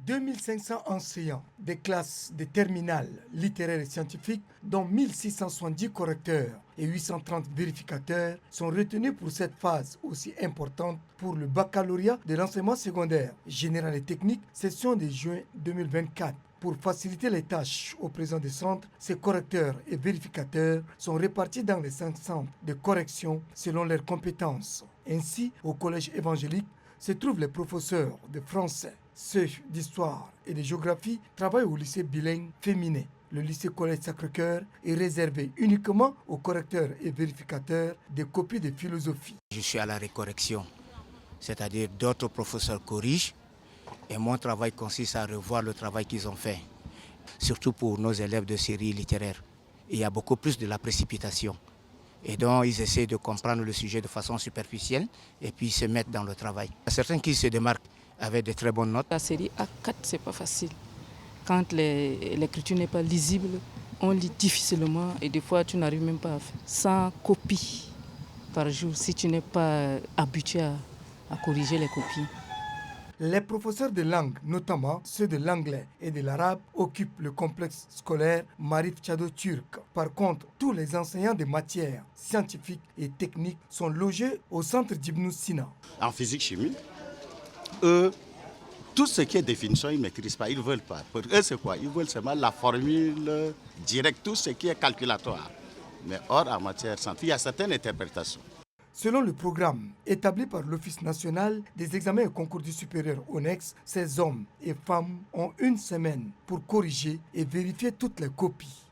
2500 enseignants des classes de terminales littéraires et scientifiques, dont 1670 correcteurs et 830 vérificateurs, sont retenus pour cette phase aussi importante pour le baccalauréat de l'enseignement secondaire général et technique, session de juin 2024. Pour faciliter les tâches au président des centres, ces correcteurs et vérificateurs sont répartis dans les 5 centres de correction selon leurs compétences. Ainsi, au collège évangélique se trouvent les professeurs de français, ceux d'histoire et de géographie travaillent au lycée bilingue féminin. Le lycée collège Sacré-Cœur est réservé uniquement aux correcteurs et vérificateurs des copies de philosophie. Je suis à la récorrection, c'est-à-dire d'autres professeurs corrigent et mon travail consiste à revoir le travail qu'ils ont fait, surtout pour nos élèves de série littéraire. Il y a beaucoup plus de la précipitation. Et donc, ils essaient de comprendre le sujet de façon superficielle et puis se mettre dans le travail. Il y a certains qui se démarquent avec de très bonnes notes. La série A4, c'est pas facile. Quand l'écriture n'est pas lisible, on lit difficilement et des fois, tu n'arrives même pas à faire 100 copies par jour si tu n'es pas habitué à corriger les copies. Les professeurs de langue, notamment ceux de l'anglais et de l'arabe, occupent le complexe scolaire Marif Tchado Turc. Par contre, tous les enseignants des matières scientifiques et techniques sont logés au centre d'Ibn Sina. En physique-chimie, eux, tout ce qui est définition, ils ne maîtrisent pas, ils ne veulent pas. Pour eux, c'est quoi? Ils veulent seulement la formule directe, tout ce qui est calculatoire. Mais or, en matière scientifique, il y a certaines interprétations. Selon le programme établi par l'Office national des examens et concours du supérieur ONEX, ces hommes et femmes ont une semaine pour corriger et vérifier toutes les copies.